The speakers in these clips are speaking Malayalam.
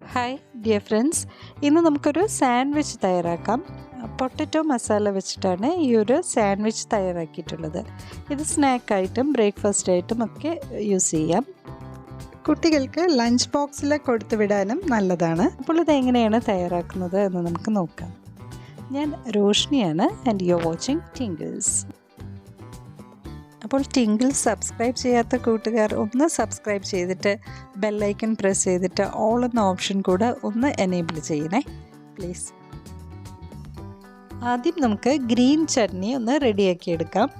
ഹായ് ഡിയർ ഫ്രണ്ട്സ്, ഇന്ന് നമുക്കൊരു സാൻഡ്വിച്ച് തയ്യാറാക്കാം. പൊട്ടറ്റോ മസാല വെച്ചിട്ടാണ് ഈ ഒരു സാൻഡ്വിച്ച് തയ്യാറാക്കിയിട്ടുള്ളത്. ഇത് സ്നാക്കായിട്ടും ബ്രേക്ക്ഫാസ്റ്റായിട്ടും ഒക്കെ യൂസ് ചെയ്യാം. കുട്ടികൾക്ക് ലഞ്ച് ബോക്സിൽ കൊടുത്തു വിടാനും നല്ലതാണ്. അപ്പോൾ ഇതെങ്ങനെയാണ് തയ്യാറാക്കുന്നത് എന്ന് നമുക്ക് നോക്കാം. ഞാൻ റോഷ്നിയാണ് and you are watching Tinkles. അപ്പോൾ ടിങ്കിൾസ് സബ്സ്ക്രൈബ് ചെയ്യാത്ത കൂട്ടുകാർ ഒന്ന് സബ്സ്ക്രൈബ് ചെയ്തിട്ട് ബെല്ലൈക്കൺ പ്രസ് ചെയ്തിട്ട് ഓൾ എന്ന ഓപ്ഷൻ കൂടെ ഒന്ന് എനേബിൾ ചെയ്യണേ പ്ലീസ്. ആദ്യം നമുക്ക് ഗ്രീൻ ചട്നി ഒന്ന് റെഡിയാക്കി എടുക്കാം.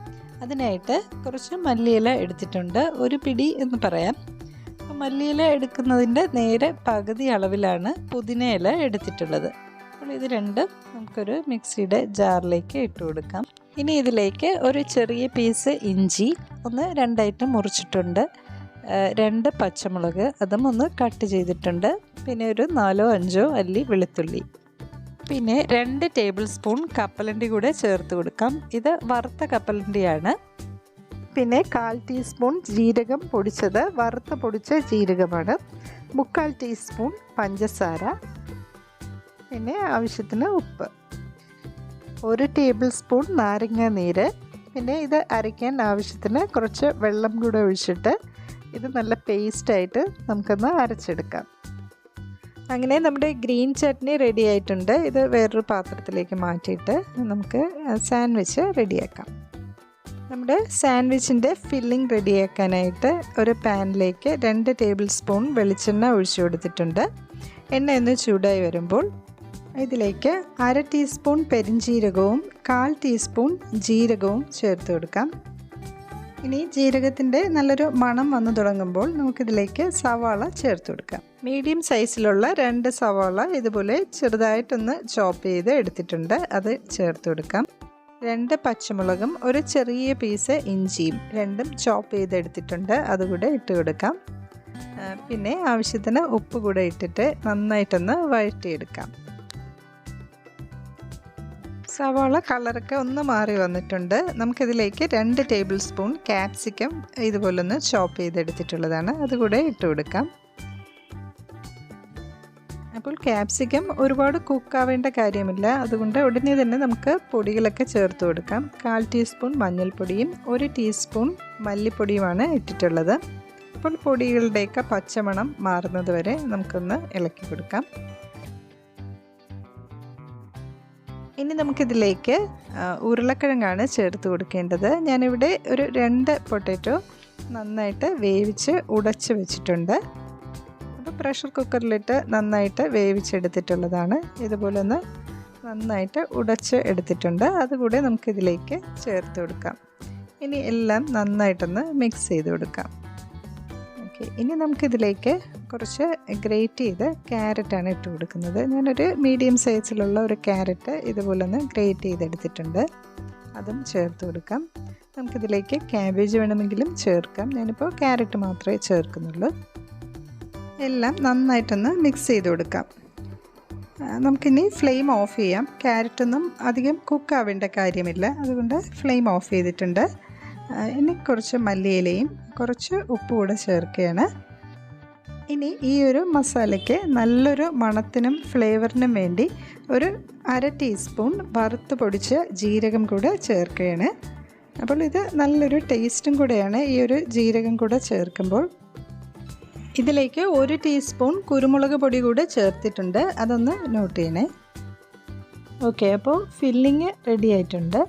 അതിനായിട്ട് കുറച്ച് മല്ലിയില എടുത്തിട്ടുണ്ട്, ഒരു പിടി എന്ന് പറയാം. മല്ലിയില എടുക്കുന്നതിൻ്റെ നേരെ പകുതി അളവിലാണ് പുതിനയില എടുത്തിട്ടുള്ളത്. അപ്പോൾ ഇത് രണ്ടും നമുക്കൊരു മിക്സിയുടെ ജാറിലേക്ക് ഇട്ട് കൊടുക്കാം. ഇനി ഇതിലേക്ക് ഒരു ചെറിയ പീസ് ഇഞ്ചി ഒന്ന് രണ്ടായിട്ട് മുറിച്ചിട്ടുണ്ട്, 2 പച്ചമുളക് അതും ഒന്ന് കട്ട് ചെയ്തിട്ടുണ്ട്, പിന്നെ ഒരു 4-5 അല്ലി വെളുത്തുള്ളി, പിന്നെ 2 ടേബിൾ സ്പൂൺ കപ്പലണ്ടി കൂടെ ചേർത്ത് കൊടുക്കാം. ഇത് വറുത്ത കപ്പലണ്ടിയാണ്. പിന്നെ 1/4 ടീസ്പൂൺ ജീരകം പൊടിച്ചത്, വറുത്ത പൊടിച്ച ജീരകമാണ്. 3/4 ടീസ്പൂൺ പഞ്ചസാര, പിന്നെ ആവശ്യത്തിന് ഉപ്പ്, 1 ടേബിൾ സ്പൂൺ നാരങ്ങ നീര്, പിന്നെ ഇത് അരയ്ക്കാൻ ആവശ്യത്തിന് കുറച്ച് വെള്ളം കൂടെ ഒഴിച്ചിട്ട് ഇത് നല്ല പേസ്റ്റായിട്ട് നമുക്കൊന്ന് അരച്ചെടുക്കാം. അങ്ങനെ നമ്മുടെ ഗ്രീൻ ചട്നി റെഡി ആയിട്ടുണ്ട്. ഇത് വേറൊരു പാത്രത്തിലേക്ക് മാറ്റിയിട്ട് നമുക്ക് സാൻഡ്വിച്ച് റെഡിയാക്കാം. നമ്മുടെ സാൻഡ്വിച്ചിൻ്റെ ഫില്ലിംഗ് റെഡിയാക്കാനായിട്ട് ഒരു പാനിലേക്ക് 2 ടേബിൾ സ്പൂൺ വെളിച്ചെണ്ണ ഒഴിച്ചു കൊടുത്തിട്ടുണ്ട്. എണ്ണ ഒന്ന് ചൂടായി വരുമ്പോൾ ഇതിലേക്ക് 1/2 ടീസ്പൂൺ പെരിഞ്ജീരകവും 1/4 ടീസ്പൂൺ ജീരകവും ചേർത്ത് കൊടുക്കാം. ഇനി ജീരകത്തിൻ്റെ നല്ലൊരു മണം വന്നു തുടങ്ങുമ്പോൾ നമുക്കിതിലേക്ക് സവാള ചേർത്ത് കൊടുക്കാം. മീഡിയം സൈസിലുള്ള 2 സവാള ഇതുപോലെ ചെറുതായിട്ടൊന്ന് ചോപ്പ് ചെയ്ത് എടുത്തിട്ടുണ്ട്, അത് ചേർത്ത് കൊടുക്കാം. 2 പച്ചമുളകും ഒരു ചെറിയ പീസ് ഇഞ്ചിയും രണ്ടും ചോപ്പ് ചെയ്തെടുത്തിട്ടുണ്ട്, അതുകൂടെ ഇട്ട് കൊടുക്കാം. പിന്നെ ആവശ്യത്തിന് ഉപ്പ് കൂടെ ഇട്ടിട്ട് നന്നായിട്ടൊന്ന് വഴറ്റിയെടുക്കാം. സവാള കളറൊക്കെ ഒന്ന് മാറി വന്നിട്ടുണ്ട്. നമുക്കിതിലേക്ക് 2 ടേബിൾ സ്പൂൺ ക്യാപ്സിക്കം ഇതുപോലൊന്ന് ചോപ്പ് ചെയ്തെടുത്തിട്ടുള്ളതാണ്, അതുകൂടെ ഇട്ട് കൊടുക്കാം. അപ്പോൾ ക്യാപ്സിക്കം ഒരുപാട് കുക്കാവേണ്ട കാര്യമില്ല, അതുകൊണ്ട് ഉടനെ തന്നെ നമുക്ക് പൊടികളൊക്കെ ചേർത്ത് കൊടുക്കാം. 1/4 ടീസ്പൂൺ മഞ്ഞൾപ്പൊടിയും 1 ടീസ്പൂൺ മല്ലിപ്പൊടിയുമാണ് ഇട്ടിട്ടുള്ളത്. അപ്പോൾ പൊടികളുടെയൊക്കെ പച്ചമണം മാറുന്നത് വരെ നമുക്കൊന്ന് ഇളക്കി കൊടുക്കാം. ഇനി നമുക്കിതിലേക്ക് ഉരുളക്കിഴങ്ങാണ് ചേർത്ത് കൊടുക്കേണ്ടത്. ഞാനിവിടെ ഒരു 2 പൊട്ടാറ്റോ നന്നായിട്ട് വേവിച്ച് ഉടച്ച് വെച്ചിട്ടുണ്ട്. അപ്പോൾ പ്രഷർ കുക്കറിലിട്ട് നന്നായിട്ട് വേവിച്ചെടുത്തിട്ടുള്ളതാണ്. ഇതുപോലെ ഒന്ന് നന്നായിട്ട് ഉടച്ച് എടുത്തിട്ടുണ്ട്, അതുകൂടെ നമുക്കിതിലേക്ക് ചേർത്ത് കൊടുക്കാം. ഇനി എല്ലാം നന്നായിട്ടൊന്ന് മിക്സ് ചെയ്ത് കൊടുക്കാം. ഓക്കെ, ഇനി നമുക്കിതിലേക്ക് കുറച്ച് ഗ്രേറ്റ് ചെയ്ത് ക്യാരറ്റാണ് ഇട്ട് കൊടുക്കുന്നത്. ഞാനൊരു മീഡിയം സൈസിലുള്ള ഒരു ക്യാരറ്റ് ഇതുപോലെ ഒന്ന് ഗ്രേറ്റ് ചെയ്തെടുത്തിട്ടുണ്ട്, അതും ചേർത്ത് കൊടുക്കാം. നമുക്കിതിലേക്ക് ക്യാബേജ് വേണമെങ്കിലും ചേർക്കാം, ഞാനിപ്പോൾ ക്യാരറ്റ് മാത്രമേ ചേർക്കുന്നുള്ളൂ. എല്ലാം നന്നായിട്ടൊന്ന് മിക്സ് ചെയ്ത് കൊടുക്കാം. നമുക്കിനി ഫ്ലെയിം ഓഫ് ചെയ്യാം. ക്യാരറ്റൊന്നും അധികം കുക്കാവേണ്ട കാര്യമില്ല, അതുകൊണ്ട് ഫ്ലെയിം ഓഫ് ചെയ്തിട്ടുണ്ട്. ഇനി കുറച്ച് മല്ലിയിലയും കുറച്ച് ഉപ്പ് കൂടെ ചേർക്കുകയാണ്. ഇനി ഈ ഒരു മസാലയ്ക്ക് നല്ലൊരു മണത്തിനും ഫ്ലേവറിനും വേണ്ടി ഒരു 1/2 ടീസ്പൂൺ വറുത്ത് പൊടിച്ച ജീരകം കൂടെ ചേർക്കുകയാണ്. അപ്പോൾ ഇത് നല്ലൊരു ടേസ്റ്റും കൂടെയാണ് ഈ ഒരു ജീരകം കൂടെ ചേർക്കുമ്പോൾ. ഇതിലേക്ക് 1 ടീസ്പൂൺ കുരുമുളക് പൊടി കൂടെ ചേർത്തിട്ടുണ്ട്, അതൊന്ന് നോട്ട് ചെയ്യണേ. ഓക്കെ, അപ്പോൾ ഫില്ലിങ് റെഡി ആയിട്ടുണ്ട്.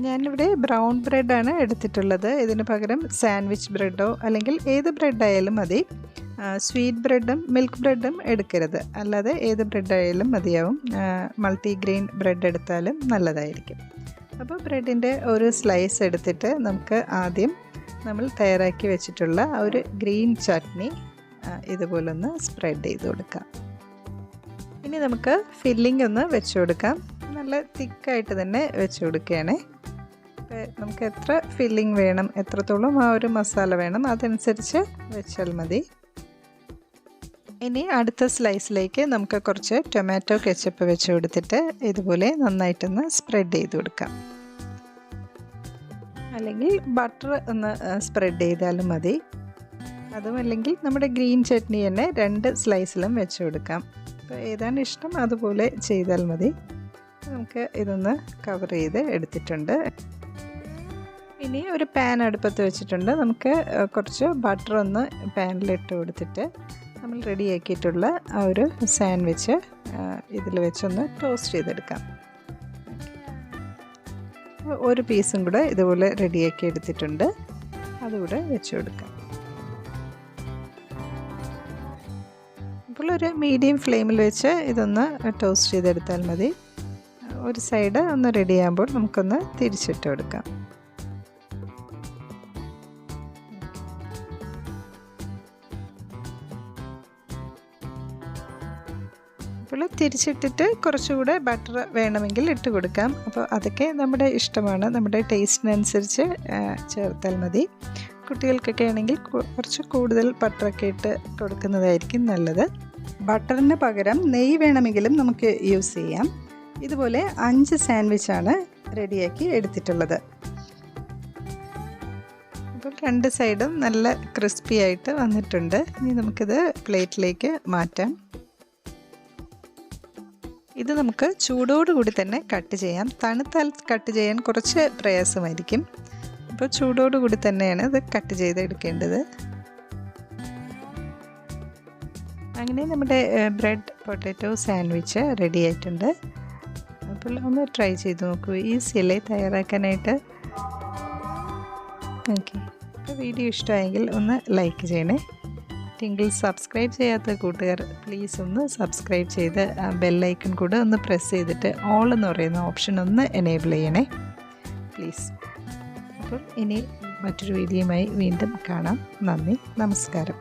ഞാനിവിടെ ബ്രൗൺ ബ്രെഡാണ് എടുത്തിട്ടുള്ളത്. ഇതിന് പകരം സാൻഡ്വിച്ച് ബ്രെഡോ അല്ലെങ്കിൽ ഏത് ബ്രെഡായാലും മതി. സ്വീറ്റ് ബ്രെഡും മിൽക്ക് ബ്രെഡും എടുക്കരുത്, അല്ലാതെ ഏത് ബ്രെഡായാലും മതിയാവും. മൾട്ടിഗ്രെയിൻ ബ്രെഡ് എടുത്താലും നല്ലതായിരിക്കും. അപ്പോൾ ബ്രെഡിൻ്റെ ഒരു സ്ലൈസ് എടുത്തിട്ട് നമുക്ക് ആദ്യം നമ്മൾ തയ്യാറാക്കി വെച്ചിട്ടുള്ള ഒരു ഗ്രീൻ ചട്നി ഇതുപോലൊന്ന് സ്പ്രെഡ് ചെയ്ത് കൊടുക്കാം. ഇനി നമുക്ക് ഫില്ലിംഗ് ഒന്ന് വെച്ച് കൊടുക്കാം. നല്ല തിക്കായിട്ട് തന്നെ വെച്ച് കൊടുക്കുകയാണേ. നമുക്ക് എത്ര ഫില്ലിംഗ് വേണം, എത്രത്തോളം ആ ഒരു മസാല വേണം, അതനുസരിച്ച് വെച്ചാൽ മതി. ഇനി അടുത്ത സ്ലൈസിലേക്ക് നമുക്ക് കുറച്ച് ടൊമാറ്റോ കെച്ചപ്പ് വെച്ച് കൊടുത്തിട്ട് ഇതുപോലെ നന്നായിട്ടൊന്ന് സ്പ്രെഡ് ചെയ്ത് കൊടുക്കാം. അല്ലെങ്കിൽ ബട്ടർ ഒന്ന് സ്പ്രെഡ് ചെയ്താലും മതി. അതും അല്ലെങ്കിൽ നമ്മുടെ ഗ്രീൻ ചട്നി തന്നെ 2 സ്ലൈസിലും വെച്ച് കൊടുക്കാം. അപ്പോൾ ഏതാണ് ഇഷ്ടം അതുപോലെ ചെയ്താൽ മതി. നമുക്ക് ഇതൊന്ന് കവർ ചെയ്ത് എടുത്തിട്ടുണ്ട്. ഇനി ഒരു പാൻ അടുപ്പത്ത് വെച്ചിട്ടുണ്ട്. നമുക്ക് കുറച്ച് ബട്ടർ ഒന്ന് പാനിലിട്ട് കൊടുത്തിട്ട് നമ്മൾ റെഡിയാക്കിയിട്ടുള്ള ആ ഒരു സാൻഡ്വിച്ച് ഇതിൽ വെച്ചൊന്ന് ടോസ്റ്റ് ചെയ്തെടുക്കാം. ഒരു പീസും കൂടെ ഇതുപോലെ റെഡിയാക്കി എടുത്തിട്ടുണ്ട്. അതുകൂടെ വെച്ച് കൊടുക്കാം. അപ്പോൾ ഒരു മീഡിയം ഫ്ലെയിമിൽ വെച്ച് ഇതൊന്ന് ടോസ്റ്റ് ചെയ്തെടുത്താൽ മതി. ഒരു സൈഡ് ഒന്ന് റെഡി ആകുമ്പോൾ നമുക്കൊന്ന് തിരിച്ചിട്ട് കൊടുക്കാം. അപ്പോൾ തിരിച്ചിട്ടിട്ട് കുറച്ചുകൂടെ ബട്ടർ വേണമെങ്കിൽ ഇട്ട് കൊടുക്കാം. അപ്പോൾ അതൊക്കെ നമ്മുടെ ഇഷ്ടമാണ്, നമ്മുടെ ടേസ്റ്റിനനുസരിച്ച് ചേർത്താൽ മതി. കുട്ടികൾക്കൊക്കെ ആണെങ്കിൽ കുറച്ച് കൂടുതൽ ബട്ടറൊക്കെ ഇട്ട് കൊടുക്കുന്നതായിരിക്കും നല്ലത്. ബട്ടറിന് പകരം നെയ്യ് വേണമെങ്കിലും നമുക്ക് യൂസ് ചെയ്യാം. ഇതുപോലെ 5 സാൻഡ്വിച്ചാണ് റെഡിയാക്കി എടുത്തിട്ടുള്ളത്. അപ്പോൾ 2 സൈഡും നല്ല ക്രിസ്പി ആയിട്ട് വന്നിട്ടുണ്ട്. ഇനി നമുക്കിത് പ്ലേറ്റിലേക്ക് മാറ്റാം. ഇത് നമുക്ക് ചൂടോടുകൂടി തന്നെ കട്ട് ചെയ്യാം. തണുത്താൽ കട്ട് ചെയ്യാൻ കുറച്ച് പ്രയാസമായിരിക്കും. അപ്പോൾ ചൂടോടുകൂടി തന്നെയാണ് ഇത് കട്ട് ചെയ്തെടുക്കേണ്ടത്. അങ്ങനെ നമ്മുടെ ബ്രെഡ് പൊട്ടാറ്റോ സാൻഡ്വിച്ച് റെഡി ആയിട്ടുണ്ട്. അപ്പോൾ ഒന്ന് ട്രൈ ചെയ്ത് നോക്കൂ. ഈസിയല്ലേ തയ്യാറാക്കാനായിട്ട്. ഓക്കെ, അപ്പോൾ വീഡിയോ ഇഷ്ടമായെങ്കിൽ ഒന്ന് ലൈക്ക് ചെയ്യണേ. ടിങ്കിൾസ് സബ്സ്ക്രൈബ് ചെയ്യാത്ത കൂട്ടുകാർ പ്ലീസ് ഒന്ന് സബ്സ്ക്രൈബ് ചെയ്ത് ആ ബെല്ലൈക്കൺ കൂടെ ഒന്ന് പ്രസ് ചെയ്തിട്ട് ഓൾ എന്ന് പറയുന്ന ഓപ്ഷൻ ഒന്ന് എനേബിൾ ചെയ്യണേ പ്ലീസ്. അപ്പോൾ ഇനി മറ്റൊരു വീഡിയോയുമായി വീണ്ടും കാണാം. നന്ദി, നമസ്കാരം.